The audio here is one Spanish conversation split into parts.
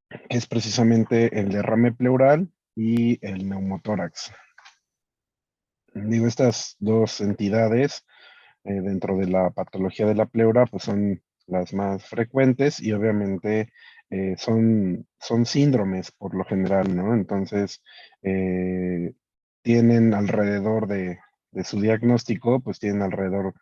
que es precisamente el derrame pleural y el neumotórax. Digo, estas dos entidades dentro de la patología de la pleura, pues son las más frecuentes y obviamente son síndromes por lo general, ¿no? Entonces, tienen alrededor de su diagnóstico, pues tienen alrededor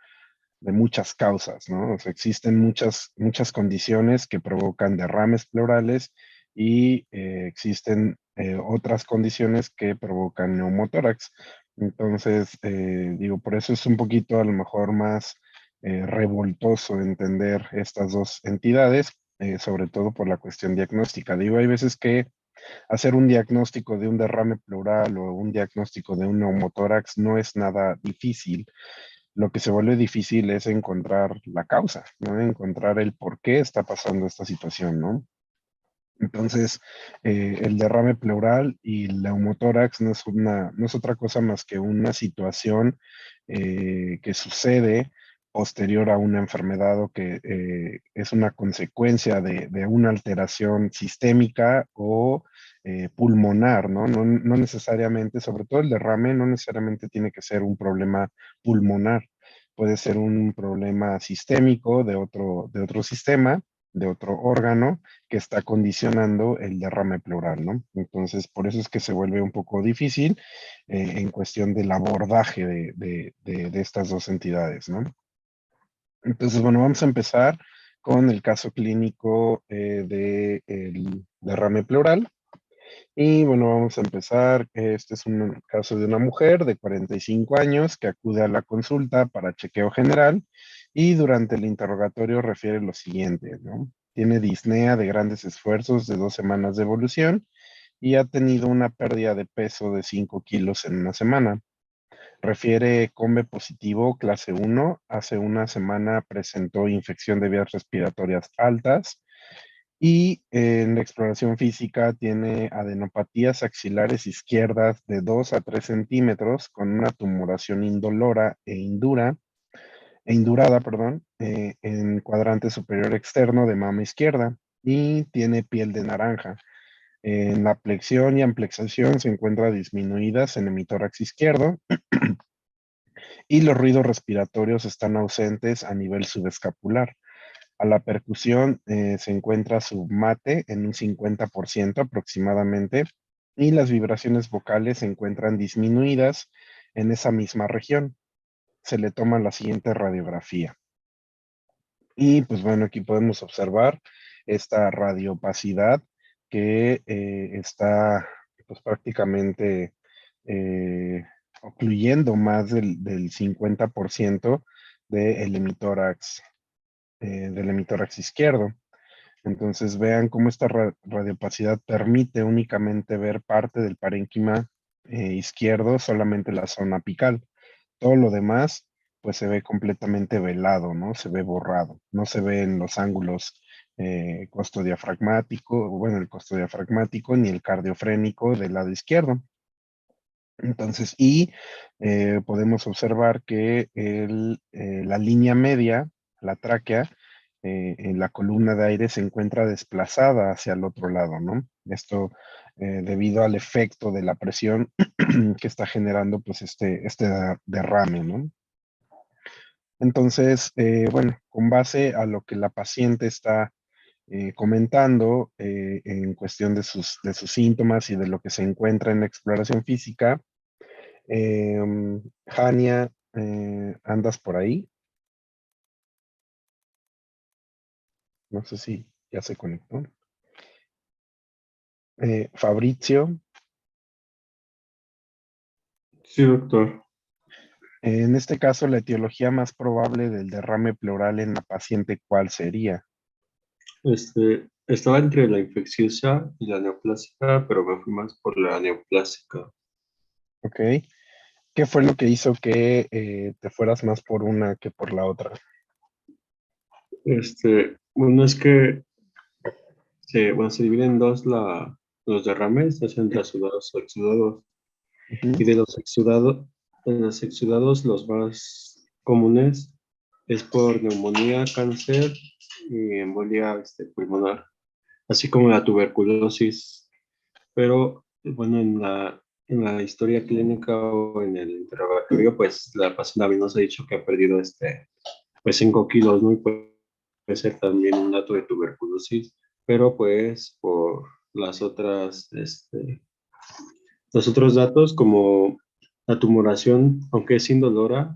de muchas causas, ¿no? O sea, existen muchas condiciones que provocan derrames pleurales y existen otras condiciones que provocan neumotórax. Entonces, digo, por eso es un poquito a lo mejor más revoltoso entender estas dos entidades, sobre todo por la cuestión diagnóstica. Digo, hay veces que hacer un diagnóstico de un derrame pleural o un diagnóstico de un neumotórax no es nada difícil. Lo que se vuelve difícil es encontrar la causa, ¿no? Encontrar el por qué está pasando esta situación, ¿no? Entonces, el derrame pleural y el neumotórax no es otra cosa más que una situación que sucede posterior a una enfermedad o que es una consecuencia de una alteración sistémica o pulmonar, ¿no? No necesariamente, sobre todo el derrame, no necesariamente tiene que ser un problema pulmonar. Puede ser un problema sistémico de otro sistema, de otro órgano, que está condicionando el derrame pleural, ¿no? Entonces, por eso es que se vuelve un poco difícil en cuestión del abordaje de estas dos entidades, ¿no? Entonces, bueno, vamos a empezar con el caso clínico del derrame pleural. Y bueno, vamos a empezar. Este es un caso de una mujer de 45 años que acude a la consulta para chequeo general y durante el interrogatorio refiere lo siguiente, ¿no? Tiene disnea de grandes esfuerzos de 2 semanas de evolución y ha tenido una pérdida de peso de 5 kilos en una semana. Refiere come positivo clase 1. Hace una semana presentó infección de vías respiratorias altas y en la exploración física tiene adenopatías axilares izquierdas de 2 a 3 centímetros con una tumoración indolora indurada, perdón, en cuadrante superior externo de mama izquierda y tiene piel de naranja. En la flexión y amplexación se encuentra disminuidas en hemitórax izquierdo y los ruidos respiratorios están ausentes a nivel subescapular. A la percusión se encuentra su mate en un 50% aproximadamente y las vibraciones vocales se encuentran disminuidas en esa misma región. Se le toma la siguiente radiografía. Y pues bueno, aquí podemos observar esta radiopacidad que está pues prácticamente ocluyendo más del 50% del hemitórax izquierdo. Entonces vean cómo esta radiopacidad permite únicamente ver parte del parénquima izquierdo, solamente la zona apical. Todo lo demás, pues se ve completamente velado, ¿no? Se ve borrado. No se ve en los ángulos costodiafragmático, bueno, el costodiafragmático ni el cardiofrénico del lado izquierdo. Entonces, podemos observar que la línea media, la tráquea, en la columna de aire se encuentra desplazada hacia el otro lado, ¿no? Esto debido al efecto de la presión que está generando pues este derrame, ¿no? Entonces, bueno, con base a lo que la paciente está comentando en cuestión de sus síntomas y de lo que se encuentra en la exploración física, Jania, ¿andas por ahí? No sé si ya se conectó. Fabrizio, Sí, doctor. en este caso, la etiología más probable del derrame pleural en la paciente, ¿cuál sería? Estaba entre la infecciosa y la neoplásica, pero me fui más por la neoplásica. ¿Ok? ¿Qué fue lo que hizo que te fueras más por una que por la otra? Bueno, es que se dividen en dos los derrames, ya sean trasudados o exudados. Ujú. Y de los exudados, los más comunes es por neumonía, cáncer y embolia pulmonar. así como la tuberculosis, pero bueno, en la historia clínica o en el interrogatorio, pues la paciente nos ha dicho que ha perdido pues 5 kilos, ¿no? Y puede ser también un dato de tuberculosis, pero pues por las otras, los otros datos como la tumoración, aunque es indolora,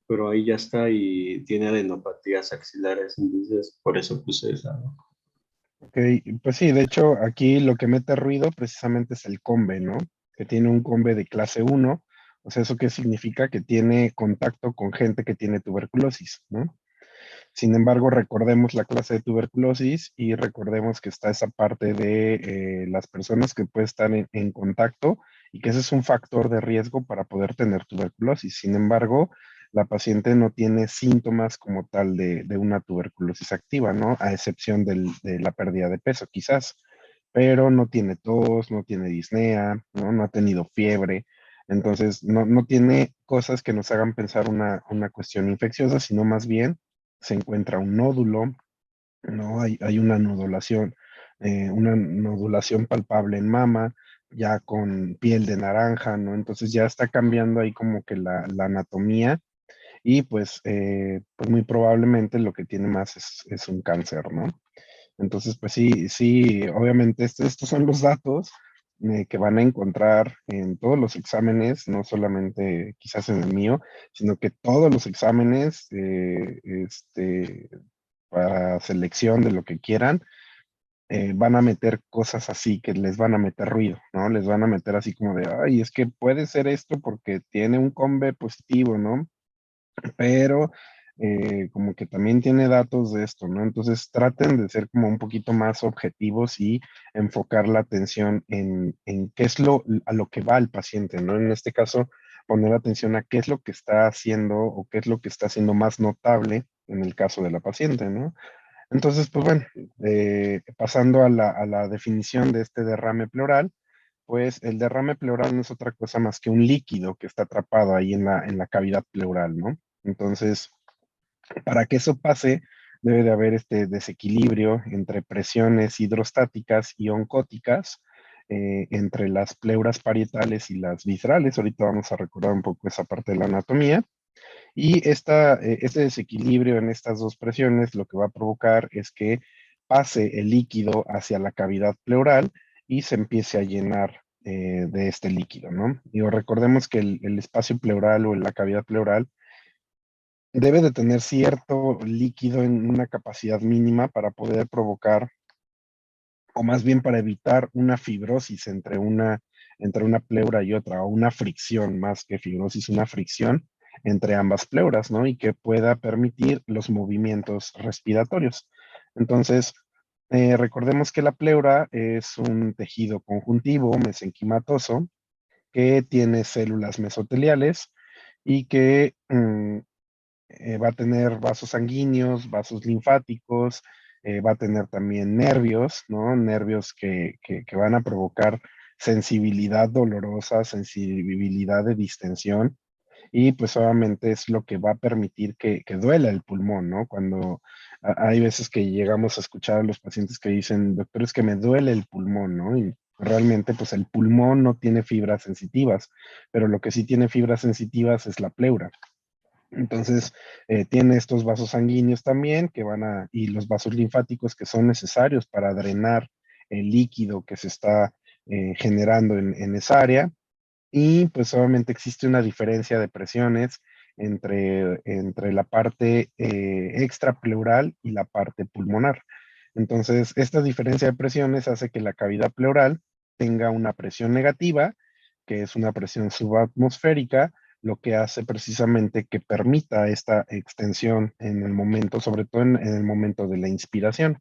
pero ahí ya está y tiene adenopatías axilares, entonces por eso puse esa, ¿no? Ok, pues sí, de hecho, aquí lo que mete ruido precisamente es el combe, ¿no? Que tiene un combe de clase uno. O sea, ¿eso qué significa? Que tiene contacto con gente que tiene tuberculosis, ¿no? Sin embargo, recordemos la clase de tuberculosis y recordemos que está esa parte de las personas que pueden estar en contacto y que ese es un factor de riesgo para poder tener tuberculosis. Sin embargo, la paciente no tiene síntomas como tal de una tuberculosis activa, ¿no? A excepción de la pérdida de peso, quizás, pero no tiene tos, no tiene disnea, ¿no? No ha tenido fiebre. Entonces, no tiene cosas que nos hagan pensar una cuestión infecciosa, sino más bien se encuentra un nódulo, ¿no? Hay una nodulación palpable en mama, ya con piel de naranja, ¿no? Entonces ya está cambiando ahí como que la anatomía y pues muy probablemente lo que tiene más es un cáncer, ¿no? Entonces, pues sí, sí, obviamente estos son los datos que van a encontrar en todos los exámenes, no solamente quizás en el mío, sino que todos los exámenes, para selección de lo que quieran, van a meter cosas así que les van a meter ruido, ¿no? Les van a meter así como de, ay, es que puede ser esto porque tiene un combe positivo, ¿no? Pero como que también tiene datos de esto, ¿no? Entonces traten de ser como un poquito más objetivos y enfocar la atención en qué es a lo que va el paciente, ¿no? En este caso, poner atención a qué es lo que está haciendo o qué es lo que está haciendo más notable en el caso de la paciente, ¿no? Entonces, pues bueno, pasando a la definición de este derrame pleural, pues el derrame pleural no es otra cosa más que un líquido que está atrapado ahí en la cavidad pleural, ¿no? Entonces, para que eso pase, debe de haber este desequilibrio entre presiones hidrostáticas y oncóticas, entre las pleuras parietales y las viscerales. Ahorita vamos a recordar un poco esa parte de la anatomía. Y este desequilibrio en estas dos presiones lo que va a provocar es que pase el líquido hacia la cavidad pleural y se empiece a llenar de este líquido, ¿no? Digo, recordemos que el espacio pleural o la cavidad pleural debe de tener cierto líquido en una capacidad mínima para poder provocar, o más bien para evitar una fibrosis entre una pleura y otra, o una fricción, más que fibrosis, una fricción entre ambas pleuras, ¿no? Y que pueda permitir los movimientos respiratorios. Entonces, recordemos que la pleura es un tejido conjuntivo mesenquimatoso que tiene células mesoteliales y que va a tener vasos sanguíneos, vasos linfáticos, va a tener también nervios, ¿no? Nervios que van a provocar sensibilidad dolorosa, sensibilidad de distensión, y pues obviamente es lo que va a permitir que duela el pulmón, ¿no? Cuando hay veces que llegamos a escuchar a los pacientes que dicen, doctor, es que me duele el pulmón, ¿no? Y realmente pues el pulmón no tiene fibras sensitivas, pero lo que sí tiene fibras sensitivas es la pleura. Entonces, tiene estos vasos sanguíneos también y los vasos linfáticos que son necesarios para drenar el líquido que se está generando en esa área. Y pues obviamente existe una diferencia de presiones entre la parte extrapleural y la parte pulmonar. Entonces, esta diferencia de presiones hace que la cavidad pleural tenga una presión negativa, que es una presión subatmosférica, lo que hace precisamente que permita esta extensión en el momento, sobre todo en el momento de la inspiración.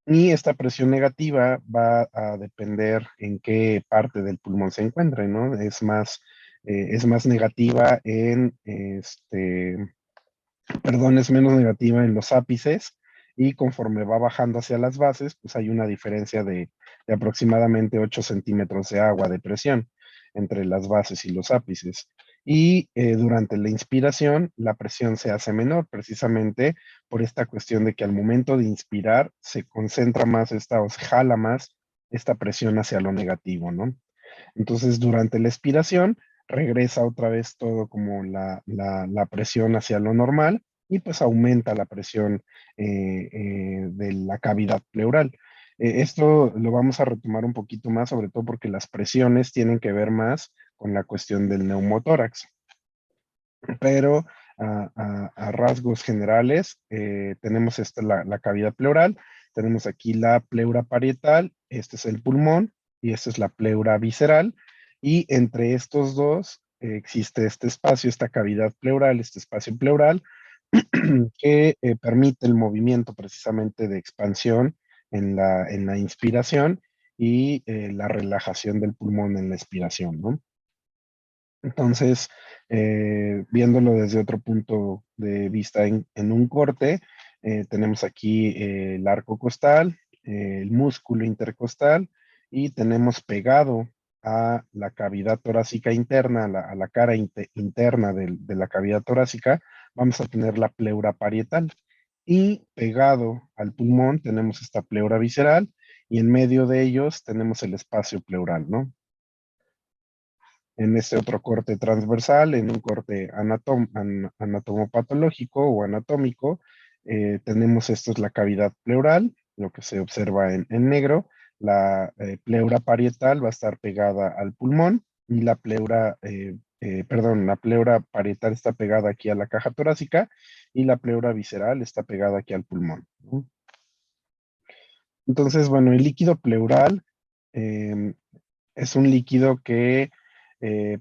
Y esta presión negativa va a depender en qué parte del pulmón se encuentre, ¿no? Es más negativa es menos negativa en los ápices, y conforme va bajando hacia las bases, pues hay una diferencia de aproximadamente 8 centímetros de agua de presión entre las bases y los ápices. y durante la inspiración la presión se hace menor, precisamente por esta cuestión de que al momento de inspirar se concentra más o se jala más esta presión hacia lo negativo, ¿no? Entonces, durante la expiración, regresa otra vez todo como la presión hacia lo normal y pues aumenta la presión de la cavidad pleural. Esto lo vamos a retomar un poquito más, sobre todo porque las presiones tienen que ver más con la cuestión del neumotórax. Pero a rasgos generales, tenemos la cavidad pleural, tenemos aquí la pleura parietal, este es el pulmón y esta es la pleura visceral, y entre estos dos existe este espacio, esta cavidad pleural, este espacio pleural, que permite el movimiento precisamente de expansión en la inspiración y la relajación del pulmón en la expiración, ¿no? Entonces, viéndolo desde otro punto de vista en un corte, tenemos aquí el arco costal, el músculo intercostal y tenemos pegado a la cavidad torácica interna, a la cara interna de la cavidad torácica, vamos a tener la pleura parietal. Y pegado al pulmón tenemos esta pleura visceral y en medio de ellos tenemos el espacio pleural, ¿no? En este otro corte transversal, en un corte anatomopatológico o anatómico, tenemos esto es la cavidad pleural, lo que se observa en negro. La pleura parietal va a estar pegada al pulmón y la pleura parietal está pegada aquí a la caja torácica y la pleura visceral está pegada aquí al pulmón, ¿no? Entonces, bueno, el líquido pleural eh, es un líquido que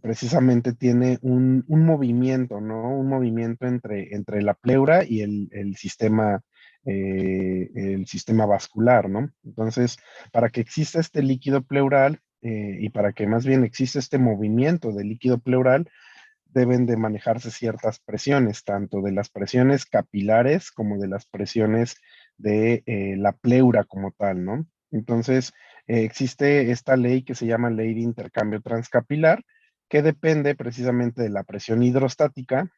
precisamente tiene un movimiento, ¿no? Un movimiento entre la pleura y el sistema vascular, ¿no? Entonces, para que exista este líquido pleural y para que más bien exista este movimiento del líquido pleural, deben de manejarse ciertas presiones, tanto de las presiones capilares como de las presiones de la pleura como tal, ¿no? Entonces, existe esta ley que se llama ley de intercambio transcapilar, que depende precisamente de la presión hidrostática,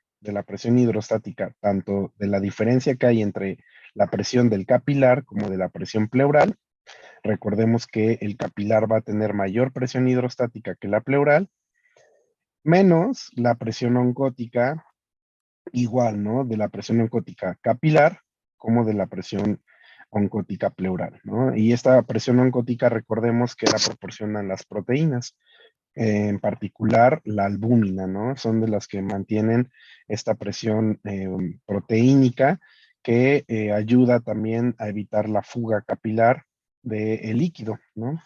tanto de la diferencia que hay entre la presión del capilar como de la presión pleural. Recordemos que el capilar va a tener mayor presión hidrostática que la pleural, menos la presión oncótica, igual, ¿no? De la presión oncótica capilar como de la presión oncótica pleural, ¿no? Y esta presión oncótica, recordemos que la proporcionan las proteínas, en particular la albúmina, ¿no? Son de las que mantienen esta presión proteínica que ayuda también a evitar la fuga capilar del líquido, ¿no?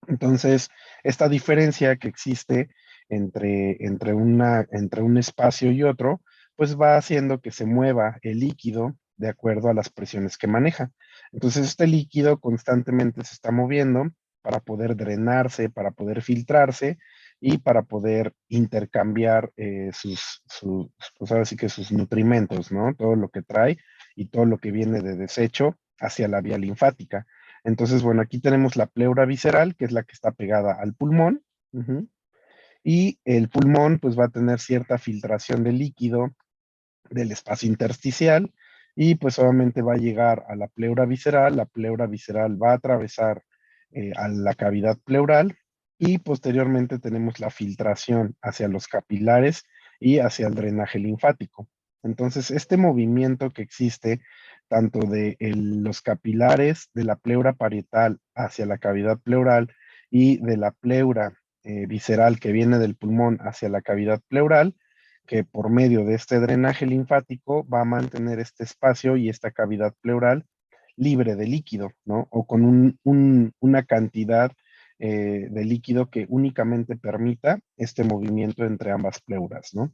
Entonces, esta diferencia que existe entre un espacio y otro, pues va haciendo que se mueva el líquido de acuerdo a las presiones que maneja. Entonces, este líquido constantemente se está moviendo para poder drenarse, para poder filtrarse y para poder intercambiar pues ahora sí que sus nutrimentos, ¿no? Todo lo que trae y todo lo que viene de desecho hacia la vía linfática. Entonces, bueno, aquí tenemos la pleura visceral, que es la que está pegada al pulmón, uh-huh, y el pulmón pues va a tener cierta filtración de líquido del espacio intersticial y pues obviamente va a llegar a la pleura visceral va a atravesar a la cavidad pleural y posteriormente tenemos la filtración hacia los capilares y hacia el drenaje linfático. Entonces, este movimiento que existe tanto de los capilares de la pleura parietal hacia la cavidad pleural y de la pleura visceral que viene del pulmón hacia la cavidad pleural, que por medio de este drenaje linfático va a mantener este espacio y esta cavidad pleural libre de líquido, ¿no? O con una cantidad de líquido que únicamente permita este movimiento entre ambas pleuras, ¿no?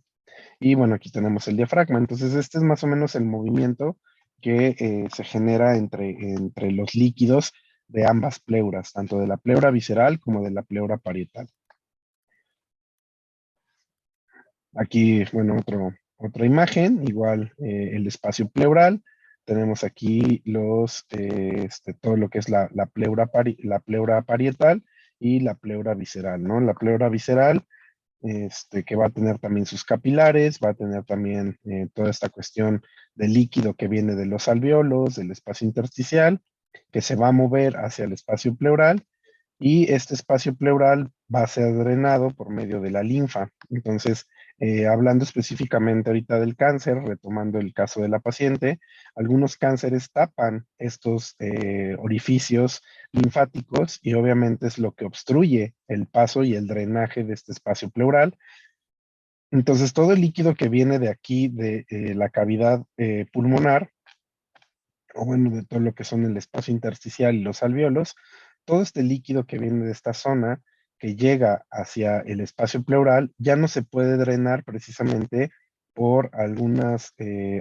Y bueno, aquí tenemos el diafragma. Entonces, este es más o menos el movimiento que se genera entre los líquidos de ambas pleuras, tanto de la pleura visceral como de la pleura parietal. Aquí, bueno, otra imagen, igual el espacio pleural. Tenemos aquí todo lo que es la pleura parietal y la pleura visceral, ¿no? La pleura visceral que va a tener también sus capilares, va a tener también toda esta cuestión de líquido que viene de los alvéolos, del espacio intersticial, que se va a mover hacia el espacio pleural, y este espacio pleural va a ser drenado por medio de la linfa. Entonces, hablando específicamente ahorita del cáncer, retomando el caso de la paciente, algunos cánceres tapan estos orificios linfáticos y obviamente es lo que obstruye el paso y el drenaje de este espacio pleural. Entonces, todo el líquido que viene de aquí, de la cavidad pulmonar, o bueno, de todo lo que son el espacio intersticial y los alvéolos, todo este líquido que viene de esta zona, que llega hacia el espacio pleural, ya no se puede drenar precisamente por algunas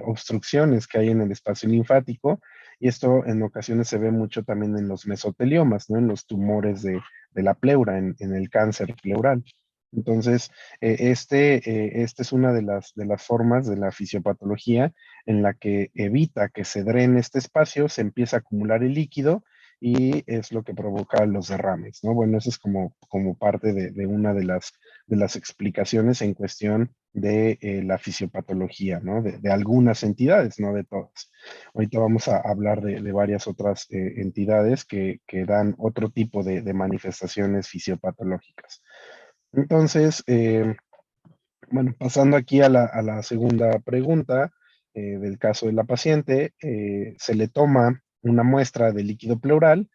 obstrucciones que hay en el espacio linfático, y esto en ocasiones se ve mucho también en los mesoteliomas, ¿no? En los tumores de la pleura, en el cáncer pleural. Entonces, este es una de las formas de la fisiopatología en la que evita que se drene este espacio, se empieza a acumular el líquido y es lo que provoca los derrames, ¿no? Bueno, eso es como parte de una de las explicaciones en cuestión de la fisiopatología, ¿no? De algunas entidades, no de todas. Ahorita vamos a hablar de varias otras entidades que dan otro tipo de manifestaciones fisiopatológicas. Entonces, bueno, pasando aquí a la segunda pregunta del caso de la paciente, se le toma una muestra de líquido pleural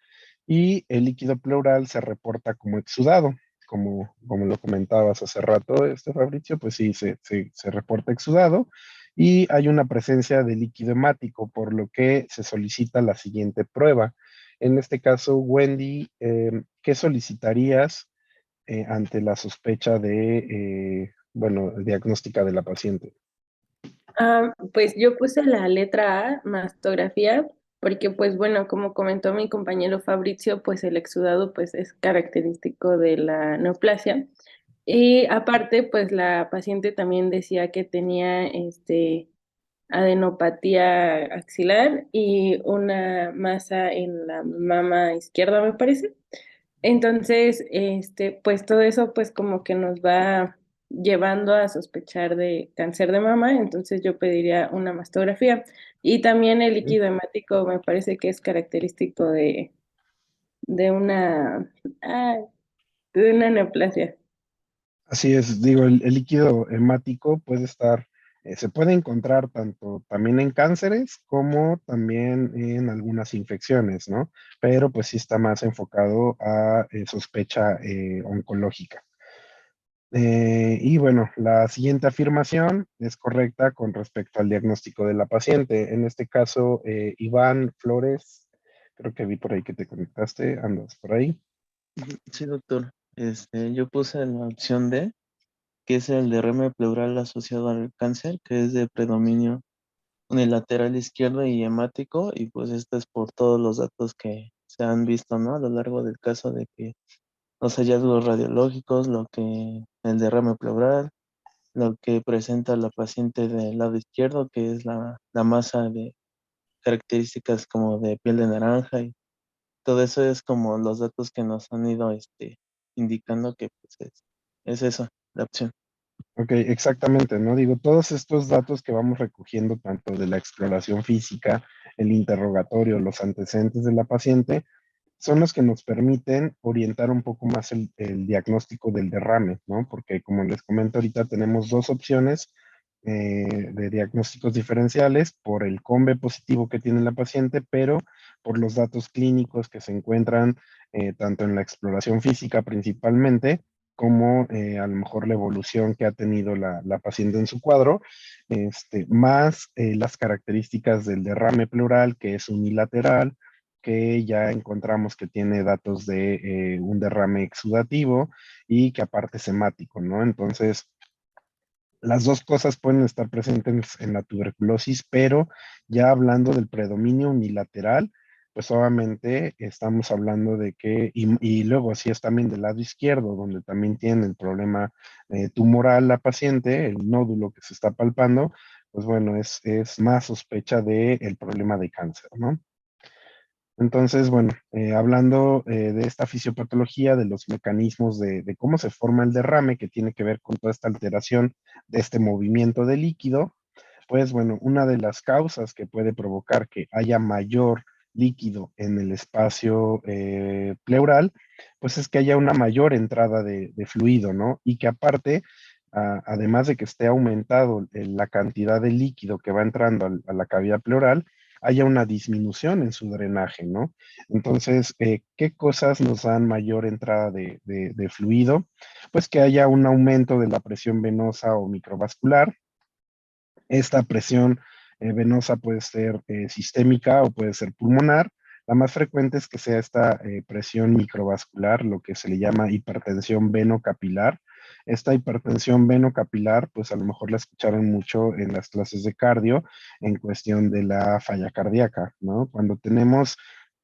y el líquido pleural se reporta como exudado, como lo comentabas hace rato, Fabricio, pues sí, se reporta exudado y hay una presencia de líquido hemático, por lo que se solicita la siguiente prueba. En este caso, Wendy, ¿qué solicitarías ante la sospecha bueno, diagnóstica de la paciente? Pues yo puse la letra A, mastografía, porque pues bueno, como comentó mi compañero Fabricio, pues el exudado pues es característico de la neoplasia. Y aparte, pues la paciente también decía que tenía adenopatía axilar y una masa en la mama izquierda, me parece. Entonces, pues todo eso pues como que nos va llevando a sospechar de cáncer de mama, entonces yo pediría una mastografía. Y también el líquido hemático me parece que es característico de una, ah, de una neoplasia. Así es, digo, el líquido hemático puede estar, se puede encontrar tanto también en cánceres como también en algunas infecciones, ¿no? Pero pues sí está más enfocado a sospecha oncológica. Y bueno, la siguiente afirmación es correcta con respecto al diagnóstico de la paciente. En este caso, Iván Flores, creo que vi por ahí que te conectaste, andas por ahí. Sí, doctor. Yo puse la opción D, que es el derrame pleural asociado al cáncer, que es de predominio unilateral izquierdo y hemático, y pues esto es por todos los datos que se han visto, ¿no? A lo largo del caso de que los hallazgos radiológicos, lo que el derrame pleural, lo que presenta la paciente del lado izquierdo, que es la masa de características como de piel de naranja, y todo eso es como los datos que nos han ido indicando que pues es eso, la opción. Ok, exactamente, ¿no? Digo, todos estos datos que vamos recogiendo, tanto de la exploración física, el interrogatorio, los antecedentes de la paciente, son los que nos permiten orientar un poco más el diagnóstico del derrame, ¿no? Porque como les comento ahorita, tenemos dos opciones de diagnósticos diferenciales por el COMBE positivo que tiene la paciente, pero por los datos clínicos que se encuentran tanto en la exploración física principalmente, como a lo mejor la evolución que ha tenido la paciente en su cuadro, más las características del derrame pleural, que es unilateral, que ya encontramos que tiene datos de un derrame exudativo y que aparte es hemático, ¿no? Entonces, las dos cosas pueden estar presentes en la tuberculosis, pero ya hablando del predominio unilateral, pues obviamente estamos hablando de que, y luego si es también del lado izquierdo, donde también tiene el problema tumoral la paciente, el nódulo que se está palpando, pues bueno, es más sospecha del problema de cáncer, ¿no? Entonces, bueno, hablando de esta fisiopatología, de los mecanismos de cómo se forma el derrame, que tiene que ver con toda esta alteración de este movimiento de líquido, pues bueno, una de las causas que puede provocar que haya mayor líquido en el espacio pleural, pues es que haya una mayor entrada de fluido, ¿no? Y que aparte, además de que esté aumentado la cantidad de líquido que va entrando a la cavidad pleural, haya una disminución en su drenaje, ¿no? Entonces, ¿qué cosas nos dan mayor entrada de fluido? Pues que haya un aumento de la presión venosa o microvascular. Esta presión venosa puede ser sistémica o puede ser pulmonar. La más frecuente es que sea esta presión microvascular, lo que se le llama hipertensión venocapilar. Esta hipertensión venocapilar, pues a lo mejor la escucharon mucho en las clases de cardio en cuestión de la falla cardíaca, ¿no? Cuando tenemos,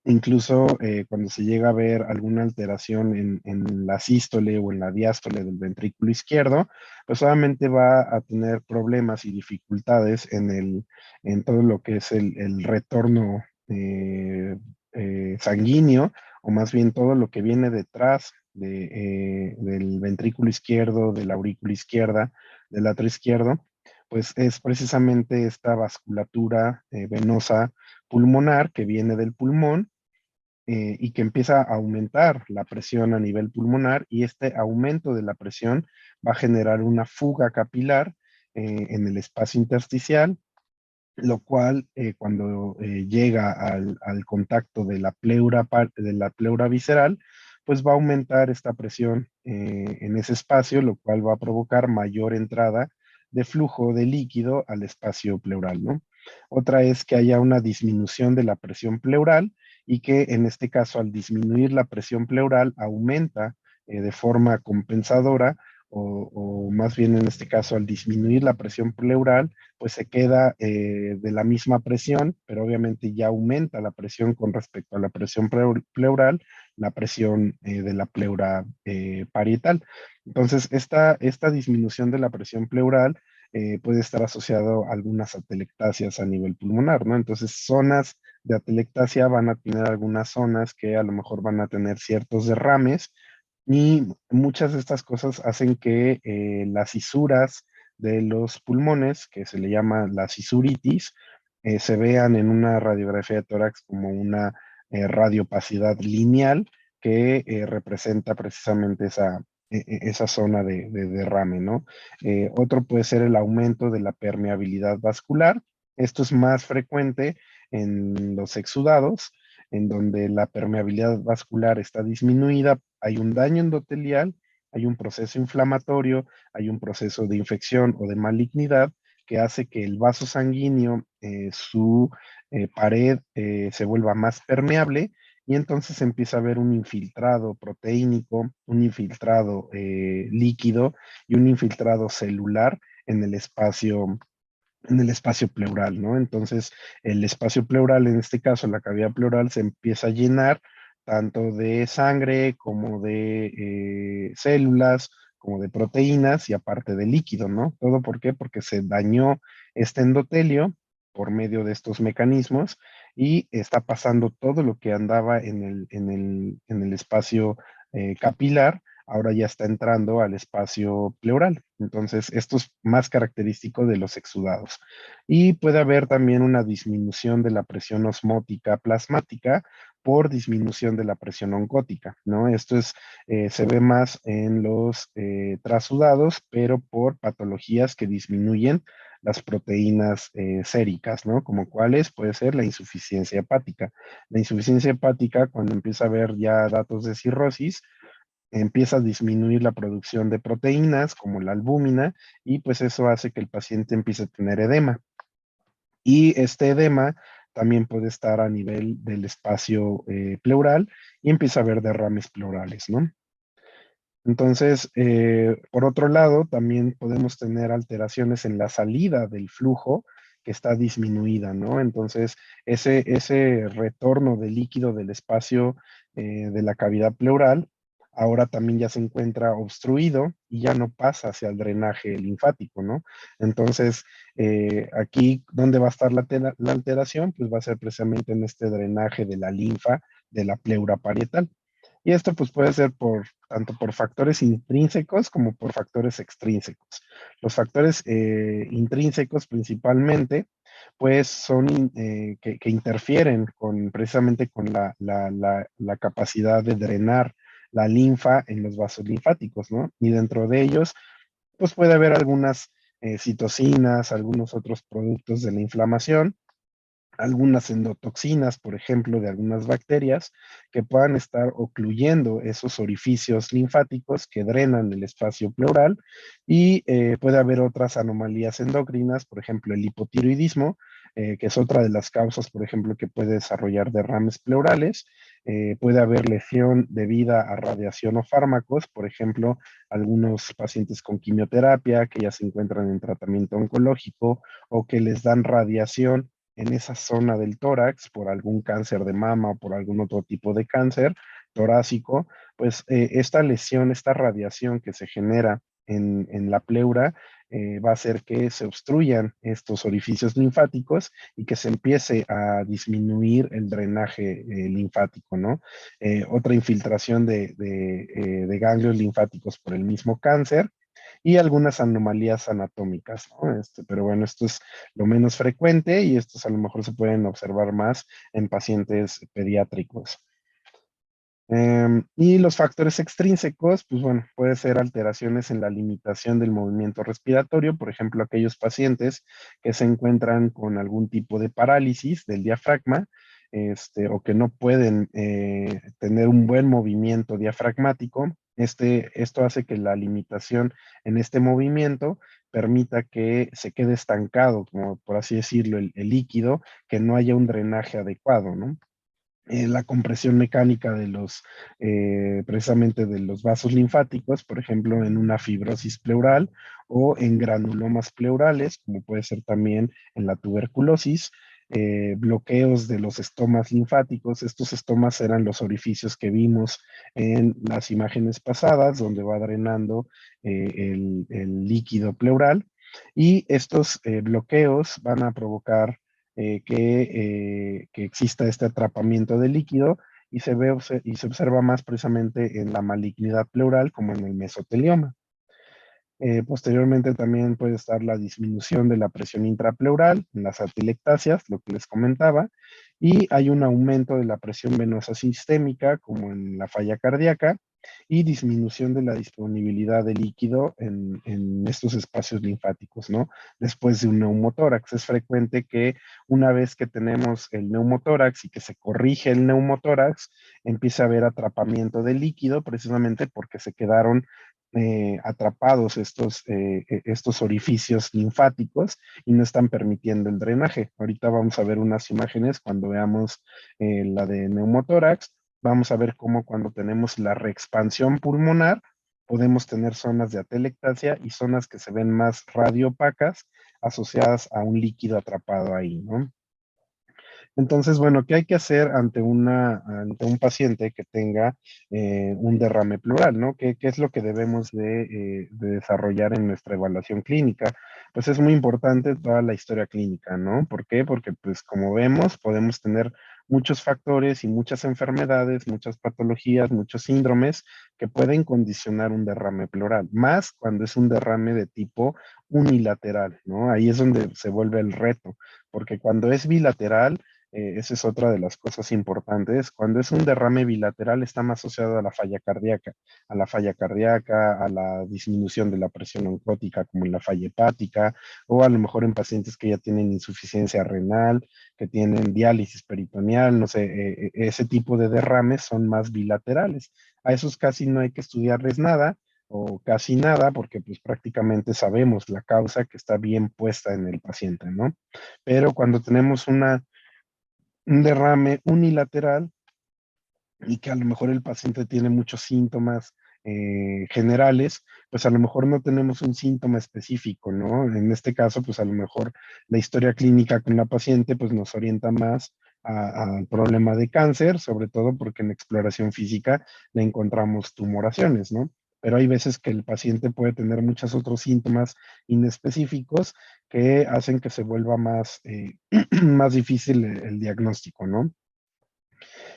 incluso cuando se llega a ver alguna alteración en la sístole o en la diástole del ventrículo izquierdo, pues obviamente va a tener problemas y dificultades en todo lo que es el retorno sanguíneo, o más bien todo lo que viene detrás del ventrículo izquierdo, de la aurícula izquierda, del atrio izquierdo, pues es precisamente esta vasculatura venosa pulmonar que viene del pulmón y que empieza a aumentar la presión a nivel pulmonar, y este aumento de la presión va a generar una fuga capilar en el espacio intersticial, lo cual cuando llega al contacto de la pleura visceral, pues va a aumentar esta presión en ese espacio, lo cual va a provocar mayor entrada de flujo de líquido al espacio pleural, ¿no? Otra es que haya una disminución de la presión pleural, y que en este caso, al disminuir la presión pleural, aumenta de forma compensadora, o más bien en este caso, al disminuir la presión pleural, pues se queda de la misma presión, pero obviamente ya aumenta la presión con respecto a la presión pleural, la presión de la pleura parietal. Entonces, esta disminución de la presión pleural puede estar asociado a algunas atelectasias a nivel pulmonar, ¿no? Entonces, zonas de atelectasia van a tener algunas zonas que a lo mejor van a tener ciertos derrames, y muchas de estas cosas hacen que las fisuras de los pulmones, que se le llama la fisuritis, se vean en una radiografía de tórax como una radiopacidad lineal que representa precisamente esa zona de derrame, ¿no? Otro puede ser el aumento de la permeabilidad vascular. Esto es más frecuente en los exudados, en donde la permeabilidad vascular está disminuida, hay un daño endotelial, hay un proceso inflamatorio, hay un proceso de infección o de malignidad que hace que el vaso sanguíneo, su pared se vuelva más permeable, y entonces empieza a haber un infiltrado proteínico, un infiltrado líquido y un infiltrado celular en el espacio pleural, ¿no? Entonces, el espacio pleural, en este caso, la cavidad pleural, se empieza a llenar tanto de sangre como de células, como de proteínas, y aparte de líquido, ¿no? ¿Todo por qué? Porque se dañó este endotelio por medio de estos mecanismos, y está pasando todo lo que andaba en el espacio capilar, ahora ya está entrando al espacio pleural. Entonces, esto es más característico de los exudados. Y puede haber también una disminución de la presión osmótica plasmática por disminución de la presión oncótica, ¿no? Esto se ve más en los trasudados, pero por patologías que disminuyen las proteínas séricas, ¿no? Como cuáles puede ser la insuficiencia hepática. La insuficiencia hepática, cuando empieza a haber ya datos de cirrosis, empieza a disminuir la producción de proteínas como la albúmina, y pues eso hace que el paciente empiece a tener edema. Y este edema también puede estar a nivel del espacio pleural, y empieza a haber derrames pleurales, ¿no? Entonces, por otro lado, también podemos tener alteraciones en la salida del flujo que está disminuida, ¿no? Entonces, ese retorno de líquido del espacio de la cavidad pleural ahora también ya se encuentra obstruido y ya no pasa hacia el drenaje linfático, ¿no? Entonces, aquí, ¿dónde va a estar la alteración? Pues va a ser precisamente en este drenaje de la linfa de la pleura parietal. Y esto pues puede ser tanto por factores intrínsecos como por factores extrínsecos. Los factores intrínsecos principalmente pues son que interfieren precisamente con la capacidad de drenar la linfa en los vasos linfáticos, ¿no? Y dentro de ellos pues puede haber algunas citocinas, algunos otros productos de la inflamación, algunas endotoxinas, por ejemplo, de algunas bacterias que puedan estar ocluyendo esos orificios linfáticos que drenan el espacio pleural y puede haber otras anomalías endocrinas, por ejemplo, el hipotiroidismo, que es otra de las causas, por ejemplo, que puede desarrollar derrames pleurales. Puede haber lesión debida a radiación o fármacos, por ejemplo, algunos pacientes con quimioterapia que ya se encuentran en tratamiento oncológico o que les dan radiación en esa zona del tórax por algún cáncer de mama o por algún otro tipo de cáncer torácico, pues esta lesión, esta radiación que se genera en la pleura va a hacer que se obstruyan estos orificios linfáticos y que se empiece a disminuir el drenaje linfático, ¿no? Otra infiltración de ganglios linfáticos por el mismo cáncer y algunas anomalías anatómicas, ¿no? Pero bueno, esto es lo menos frecuente y estos a lo mejor se pueden observar más en pacientes pediátricos. Y los factores extrínsecos, pues bueno, puede ser alteraciones en la limitación del movimiento respiratorio, por ejemplo, aquellos pacientes que se encuentran con algún tipo de parálisis del diafragma, o que no pueden tener un buen movimiento diafragmático. Esto hace que la limitación en este movimiento permita que se quede estancado, como por así decirlo, el líquido, que no haya un drenaje adecuado, ¿no? La compresión mecánica precisamente de los vasos linfáticos, por ejemplo, en una fibrosis pleural o en granulomas pleurales, como puede ser también en la tuberculosis, bloqueos de los estomas linfáticos. Estos estomas eran los orificios que vimos en las imágenes pasadas, donde va drenando el líquido pleural. Y estos bloqueos van a provocar que exista este atrapamiento de líquido y y se observa más precisamente en la malignidad pleural como en el mesotelioma. Posteriormente también puede estar la disminución de la presión intrapleural en las atelectasias, lo que les comentaba, y hay un aumento de la presión venosa sistémica como en la falla cardíaca y disminución de la disponibilidad de líquido en estos espacios linfáticos, ¿no? Después de un neumotórax. Es frecuente que una vez que tenemos el neumotórax y que se corrige el neumotórax, empiece a haber atrapamiento de líquido precisamente porque se quedaron atrapados estos orificios linfáticos y no están permitiendo el drenaje. Ahorita vamos a ver unas imágenes cuando veamos la de neumotórax. Vamos a ver cómo cuando tenemos la reexpansión pulmonar podemos tener zonas de atelectasia y zonas que se ven más radiopacas asociadas a un líquido atrapado ahí, ¿no? Entonces, bueno, ¿qué hay que hacer ante un paciente que tenga un derrame pleural, ¿no? ¿Qué es lo que debemos de desarrollar en nuestra evaluación clínica? Pues es muy importante toda la historia clínica, ¿no? ¿Por qué? Porque, pues, como vemos, podemos tener muchos factores y muchas enfermedades, muchas patologías, muchos síndromes que pueden condicionar un derrame pleural, más cuando es un derrame de tipo unilateral, ¿no? Ahí es donde se vuelve el reto, porque cuando es bilateral, esa es otra de las cosas importantes. Cuando es un derrame bilateral está más asociado a a la disminución de la presión oncótica como en la falla hepática, o a lo mejor en pacientes que ya tienen insuficiencia renal, que tienen diálisis peritoneal, no sé, ese tipo de derrames son más bilaterales. A esos casi no hay que estudiarles nada o casi nada porque pues prácticamente sabemos la causa que está bien puesta en el paciente, ¿no? Pero cuando tenemos un derrame unilateral y que a lo mejor el paciente tiene muchos síntomas generales, pues a lo mejor no tenemos un síntoma específico, ¿no? En este caso, pues a lo mejor la historia clínica con la paciente pues nos orienta más al problema de cáncer, sobre todo porque en exploración física le encontramos tumoraciones, ¿no? Pero hay veces que el paciente puede tener muchos otros síntomas inespecíficos que hacen que se vuelva más, más difícil el diagnóstico, ¿no?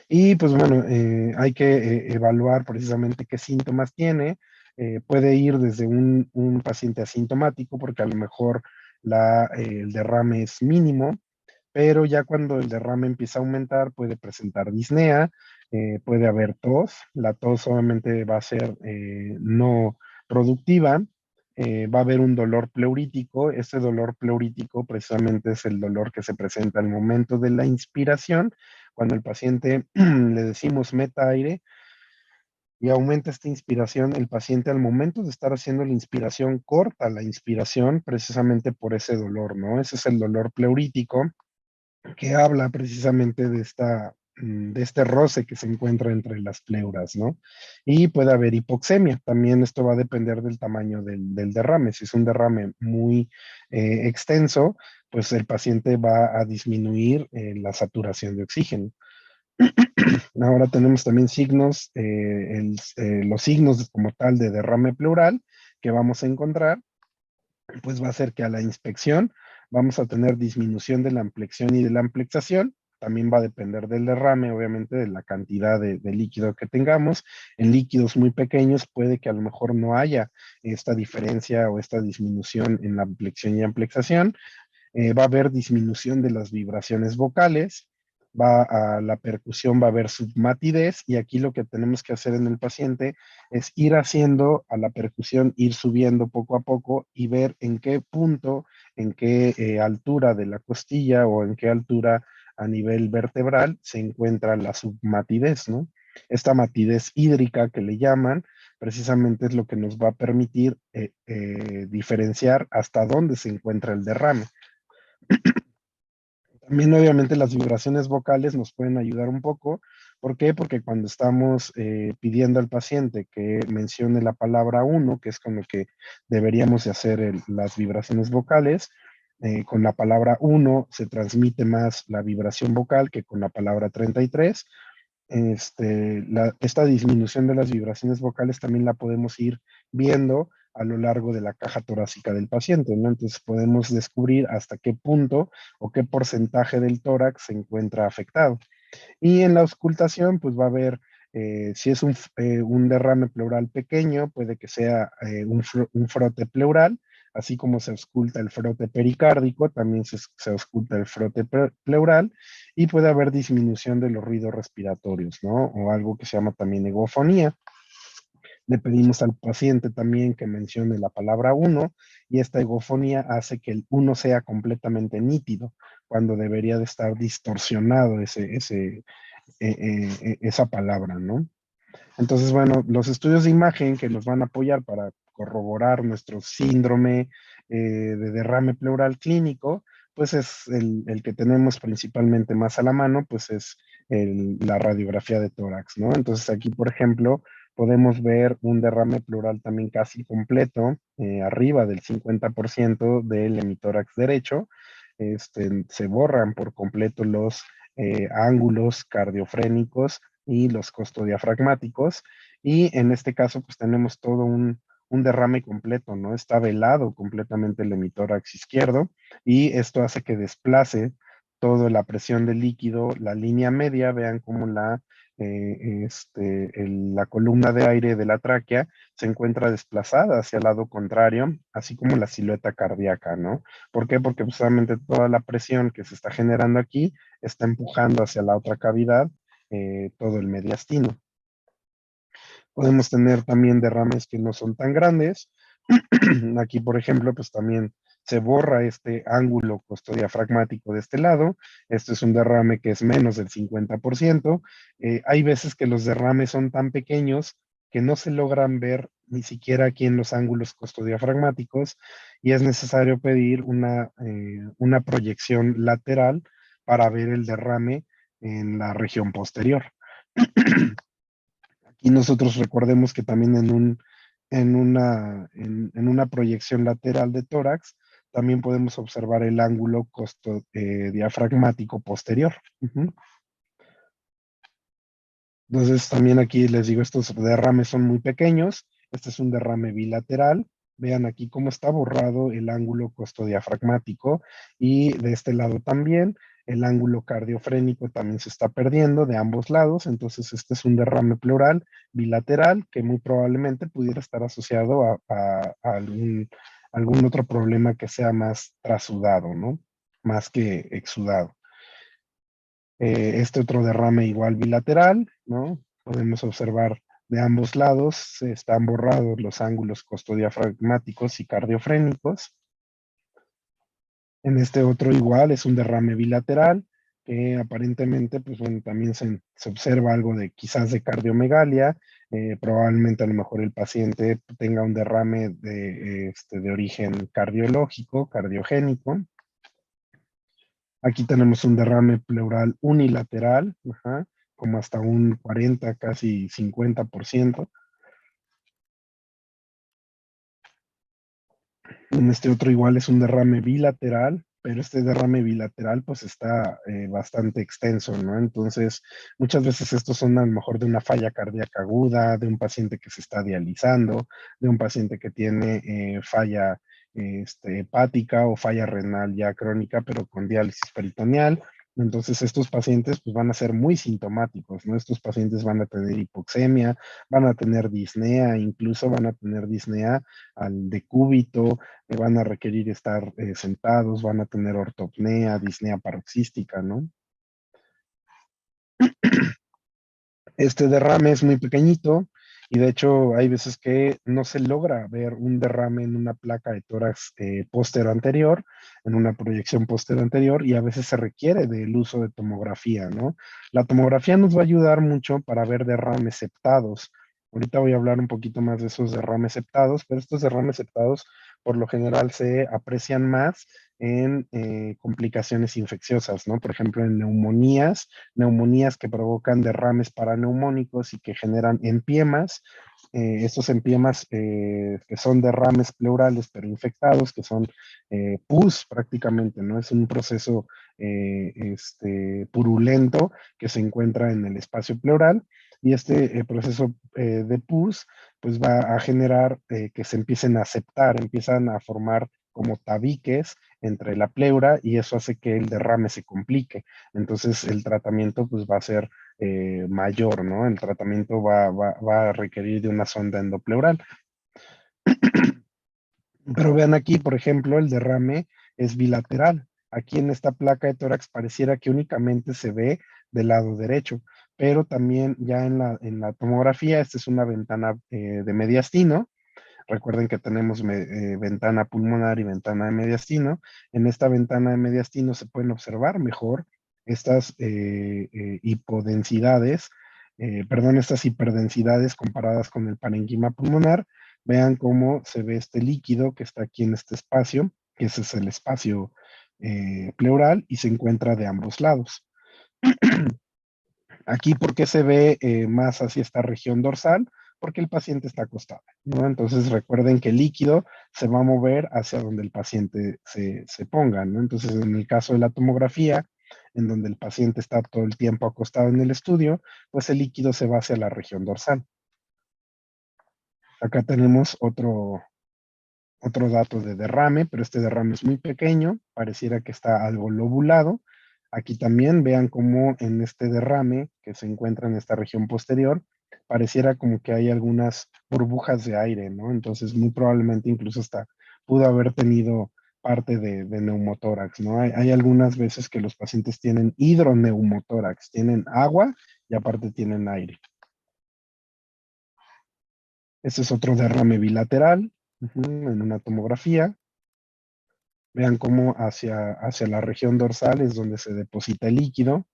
Y pues bueno, hay que evaluar precisamente qué síntomas tiene. Puede ir desde un paciente asintomático, porque a lo mejor el derrame es mínimo, pero ya cuando el derrame empieza a aumentar, puede presentar disnea, puede haber tos. La tos obviamente va a ser no productiva. Va a haber un dolor pleurítico. Este dolor pleurítico precisamente es el dolor que se presenta al momento de la inspiración. Cuando el paciente le decimos meta aire y aumenta esta inspiración, el paciente al momento de estar haciendo la inspiración corta la inspiración precisamente por ese dolor, ¿no? Ese es el dolor pleurítico que habla precisamente de este roce que se encuentra entre las pleuras, ¿no? Y puede haber hipoxemia. También esto va a depender del tamaño del derrame. Si es un derrame muy extenso, pues el paciente va a disminuir la saturación de oxígeno. Ahora tenemos también signos, los signos como tal de derrame pleural que vamos a encontrar, pues va a ser que a la inspección vamos a tener disminución de la ampliación y de la amplexación. También va a depender del derrame, obviamente, de la cantidad de líquido que tengamos. En líquidos muy pequeños puede que a lo mejor no haya esta diferencia o esta disminución en la ampliación y amplexación. Va a haber disminución de las vibraciones vocales, va a la percusión, va a haber submatidez, y aquí lo que tenemos que hacer en el paciente es ir haciendo a la percusión, ir subiendo poco a poco y ver en qué punto, en qué altura de la costilla o en qué altura a nivel vertebral se encuentra la submatidez, ¿no? Esta matidez hídrica que le llaman, precisamente es lo que nos va a permitir diferenciar hasta dónde se encuentra el derrame. También obviamente las vibraciones vocales nos pueden ayudar un poco. ¿Por qué? Porque cuando estamos pidiendo al paciente que mencione la palabra 1, que es con lo que deberíamos de hacer las vibraciones vocales, con la palabra 1 se transmite más la vibración vocal que con la palabra 33. Esta disminución de las vibraciones vocales también la podemos ir viendo a lo largo de la caja torácica del paciente, ¿no? Entonces podemos descubrir hasta qué punto o qué porcentaje del tórax se encuentra afectado. Y en la auscultación, pues va a haber, si es un derrame pleural pequeño, puede que sea un frote pleural, así como se ausculta el frote pericárdico, también se ausculta el frote pleural, y puede haber disminución de los ruidos respiratorios, ¿no? O algo que se llama también egofonía. Le pedimos al paciente también que mencione la palabra 1, y esta egofonía hace que el 1 sea completamente nítido, cuando debería de estar distorsionado esa palabra, ¿no? Entonces, bueno, los estudios de imagen que nos van a apoyar para corroborar nuestro síndrome de derrame pleural clínico, pues es el que tenemos principalmente más a la mano, pues es la radiografía de tórax, ¿no? Entonces aquí, por ejemplo, podemos ver un derrame pleural también casi completo, arriba del 50% del hemitórax derecho. Se borran por completo los ángulos cardiofrénicos y los costodiafragmáticos, y en este caso pues tenemos todo un derrame completo, ¿no? Está velado completamente el hemitórax izquierdo, y esto hace que desplace toda la presión del líquido, la línea media. Vean cómo la columna de aire de la tráquea se encuentra desplazada hacia el lado contrario, así como la silueta cardíaca, ¿no? ¿Por qué? Porque justamente toda la presión que se está generando aquí está empujando hacia la otra cavidad todo el mediastino. Podemos tener también derrames que no son tan grandes. Aquí, por ejemplo, pues también se borra este ángulo costodiafragmático de este lado. Este es un derrame que es menos del 50%. Hay veces que los derrames son tan pequeños que no se logran ver ni siquiera aquí en los ángulos costodiafragmáticos, y es necesario pedir una proyección lateral para ver el derrame en la región posterior. Y nosotros recordemos que también en una proyección lateral de tórax también podemos observar el ángulo diafragmático posterior. Entonces también aquí les digo, estos derrames son muy pequeños. Este es un derrame bilateral. Vean aquí cómo está borrado el ángulo costodiafragmático, y de este lado también el ángulo cardiofrénico también se está perdiendo de ambos lados. Entonces este es un derrame pleural bilateral que muy probablemente pudiera estar asociado a algún otro problema que sea más trasudado, ¿no? Más que exudado. Este otro derrame igual bilateral, ¿no? Podemos observar de ambos lados están borrados los ángulos costodiafragmáticos y cardiofrénicos. En este otro igual es un derrame bilateral que aparentemente, pues bueno, también se observa algo de quizás de cardiomegalia. Probablemente a lo mejor el paciente tenga un derrame de origen cardiológico, cardiogénico. Aquí tenemos un derrame pleural unilateral, como hasta un 40, casi 50%. En este otro igual es un derrame bilateral, pero este derrame bilateral pues está bastante extenso, ¿no? Entonces, muchas veces estos son a lo mejor de una falla cardíaca aguda, de un paciente que se está dializando, de un paciente que tiene falla hepática o falla renal ya crónica, pero con diálisis peritoneal. Entonces, estos pacientes pues van a ser muy sintomáticos, ¿no? Estos pacientes van a tener hipoxemia, van a tener disnea, incluso van a tener disnea al decúbito, van a requerir estar sentados, van a tener ortopnea, disnea paroxística, ¿no? Este derrame es muy pequeñito y de hecho hay veces que no se logra ver un derrame en una placa de tórax póstero anterior, en una proyección póstero anterior, y a veces se requiere del uso de tomografía, ¿no? La tomografía nos va a ayudar mucho para ver derrames septados. Ahorita voy a hablar un poquito más de esos derrames septados, pero estos derrames septados por lo general se aprecian más en complicaciones infecciosas, ¿no? Por ejemplo, en neumonías que provocan derrames paraneumónicos y que generan empiemas. Estos empiemas que son derrames pleurales pero infectados, que son pus prácticamente, ¿no? Es un proceso purulento que se encuentra en el espacio pleural, y este proceso de pus pues va a generar que se empiecen a septar, empiezan a formar como tabiques entre la pleura, y eso hace que el derrame se complique. Entonces el tratamiento pues va a ser mayor, ¿no? El tratamiento va a requerir de una sonda endopleural. Pero vean aquí, por ejemplo, el derrame es bilateral. Aquí en esta placa de tórax pareciera que únicamente se ve del lado derecho, pero también ya en la tomografía, esta es una ventana de mediastino. Recuerden que tenemos ventana pulmonar y ventana de mediastino. En esta ventana de mediastino se pueden observar mejor estas estas hiperdensidades comparadas con el parenquima pulmonar. Vean cómo se ve este líquido que está aquí en este espacio, que ese es el espacio pleural, y se encuentra de ambos lados. Aquí, ¿por qué se ve más hacia esta región dorsal? Porque el paciente está acostado, ¿no? Entonces recuerden que el líquido se va a mover hacia donde el paciente se ponga, ¿no? Entonces, en el caso de la tomografía, en donde el paciente está todo el tiempo acostado en el estudio, pues el líquido se va hacia la región dorsal. Acá tenemos otro dato de derrame, pero este derrame es muy pequeño, pareciera que está algo lobulado. Aquí también vean cómo en este derrame que se encuentra en esta región posterior, pareciera como que hay algunas burbujas de aire, ¿no? Entonces muy probablemente incluso hasta pudo haber tenido parte de neumotórax, ¿no? Hay algunas veces que los pacientes tienen hidroneumotórax, tienen agua y aparte tienen aire. Este es otro derrame bilateral en una tomografía. Vean cómo hacia la región dorsal es donde se deposita el líquido.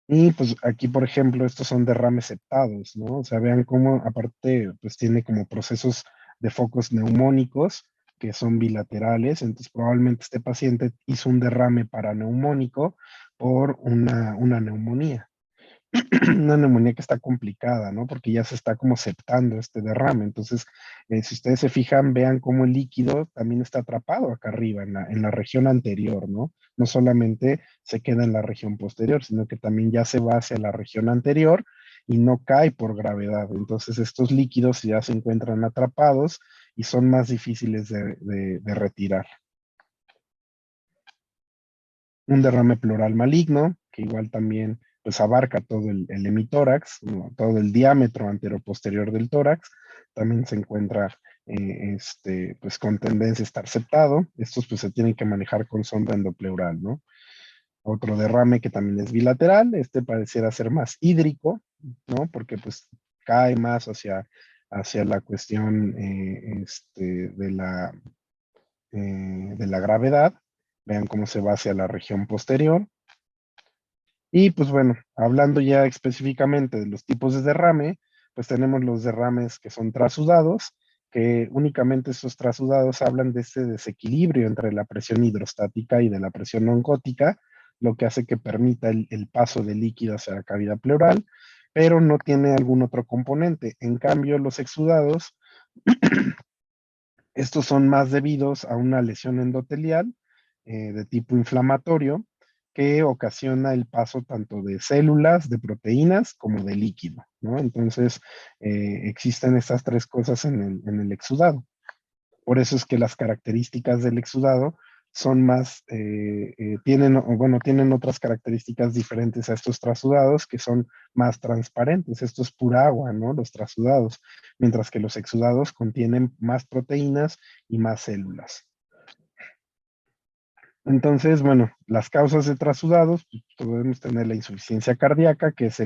Y pues aquí, por ejemplo, estos son derrames septados, ¿no? O sea, vean cómo aparte pues tiene como procesos de focos neumónicos que son bilaterales. Entonces probablemente este paciente hizo un derrame paraneumónico por una neumonía. una neumonía que está complicada, ¿no? Porque ya se está como septando este derrame. Entonces, si ustedes se fijan, vean cómo el líquido también está atrapado acá arriba, en la región anterior, ¿no? No solamente se queda en la región posterior, sino que también ya se va hacia la región anterior y no cae por gravedad. Entonces, estos líquidos ya se encuentran atrapados y son más difíciles de retirar. Un derrame pleural maligno, que igual también pues abarca todo el hemitórax, ¿no? Todo el diámetro anteroposterior del tórax, también se encuentra pues con tendencia a estar septado. Estos pues se tienen que manejar con sonda endopleural, ¿no? Otro derrame que también es bilateral, pareciera ser más hídrico, ¿no? Porque pues cae más hacia la cuestión de la gravedad. Vean cómo se va hacia la región posterior. Y pues bueno, hablando ya específicamente de los tipos de derrame, pues tenemos los derrames que son trasudados, que únicamente estos trasudados hablan de ese desequilibrio entre la presión hidrostática y de la presión oncótica, lo que hace que permita el paso de líquido hacia la cavidad pleural, pero no tiene algún otro componente. En cambio, los exudados, estos son más debidos a una lesión endotelial de tipo inflamatorio que ocasiona el paso tanto de células, de proteínas, como de líquido, ¿no? Entonces, existen estas tres cosas en el exudado. Por eso es que las características del exudado son más, tienen otras características diferentes a estos trasudados que son más transparentes. Esto es pura agua, ¿no? Los trasudados, mientras que los exudados contienen más proteínas y más células. Entonces, bueno, las causas de trasudados, pues, podemos tener la insuficiencia cardíaca, que es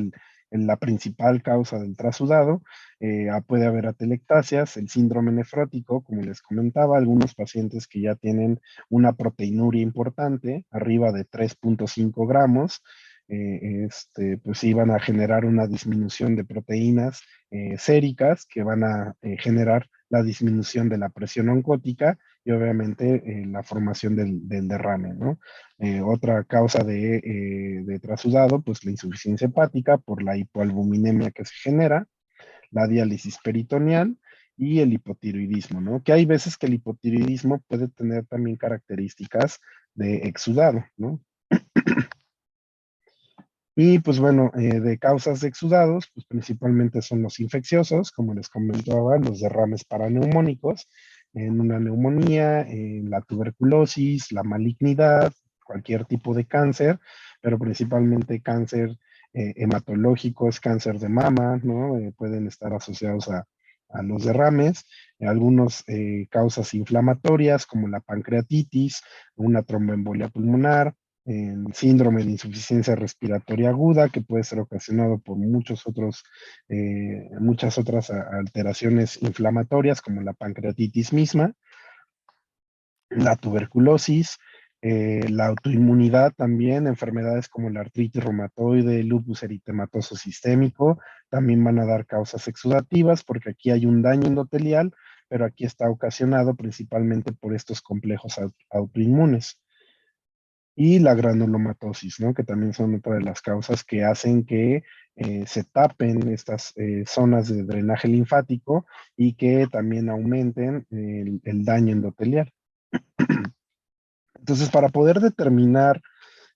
la principal causa del trasudado. Puede haber atelectasias, el síndrome nefrótico, como les comentaba, algunos pacientes que ya tienen una proteinuria importante, arriba de 3.5 gramos, pues iban a generar una disminución de proteínas séricas que van a generar la disminución de la presión oncótica y obviamente la formación del derrame, ¿no? Otra causa de trasudado, pues la insuficiencia hepática por la hipoalbuminemia que se genera, la diálisis peritoneal y el hipotiroidismo, ¿no? Que hay veces que el hipotiroidismo puede tener también características de exudado, ¿no? Y pues bueno, de causas de exudados, pues principalmente son los infecciosos, como les comentaba, los derrames paraneumónicos, en una neumonía, la tuberculosis, la malignidad, cualquier tipo de cáncer, pero principalmente cáncer hematológicos, cáncer de mama, ¿no? Pueden estar asociados a los derrames, algunas causas inflamatorias como la pancreatitis, una tromboembolia pulmonar, el síndrome de insuficiencia respiratoria aguda, que puede ser ocasionado por muchas otras alteraciones inflamatorias, como la pancreatitis misma, la tuberculosis, la autoinmunidad también, enfermedades como la artritis reumatoide, lupus eritematoso sistémico, también van a dar causas exudativas, porque aquí hay un daño endotelial, pero aquí está ocasionado principalmente por estos complejos autoinmunes. Y la granulomatosis, ¿no? Que también son otra de las causas que hacen que se tapen estas zonas de drenaje linfático y que también aumenten el daño endotelial. Entonces, para poder determinar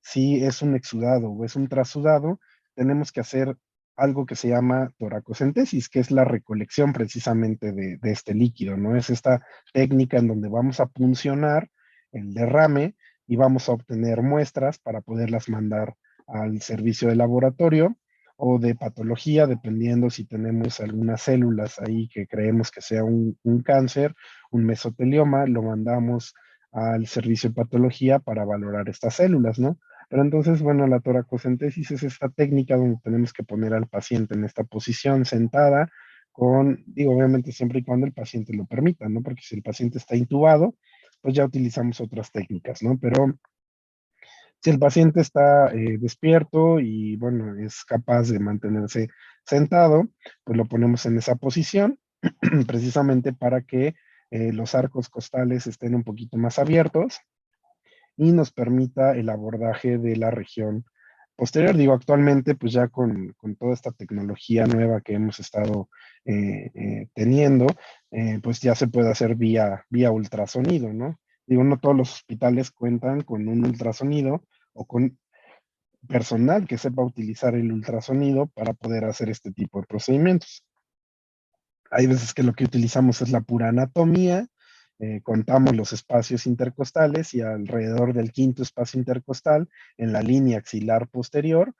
si es un exudado o es un trasudado, tenemos que hacer algo que se llama toracocentesis, que es la recolección precisamente de este líquido, ¿no? Es esta técnica en donde vamos a puncionar el derrame y vamos a obtener muestras para poderlas mandar al servicio de laboratorio o de patología, dependiendo si tenemos algunas células ahí que creemos que sea un cáncer, un mesotelioma, lo mandamos al servicio de patología para valorar estas células, ¿no? Pero entonces, bueno, la toracocentesis es esta técnica donde tenemos que poner al paciente en esta posición sentada obviamente siempre y cuando el paciente lo permita, ¿no? Porque si el paciente está intubado, pues ya utilizamos otras técnicas, ¿no? Pero si el paciente está despierto y, bueno, es capaz de mantenerse sentado, pues lo ponemos en esa posición, precisamente para que los arcos costales estén un poquito más abiertos y nos permita el abordaje de la región posterior. Digo, actualmente, pues ya con toda esta tecnología nueva que hemos estado teniendo, pues ya se puede hacer vía ultrasonido, ¿no? Digo, no todos los hospitales cuentan con un ultrasonido o con personal que sepa utilizar el ultrasonido para poder hacer este tipo de procedimientos. Hay veces que lo que utilizamos es la pura anatomía, contamos los espacios intercostales y alrededor del quinto espacio intercostal, en la línea axilar posterior,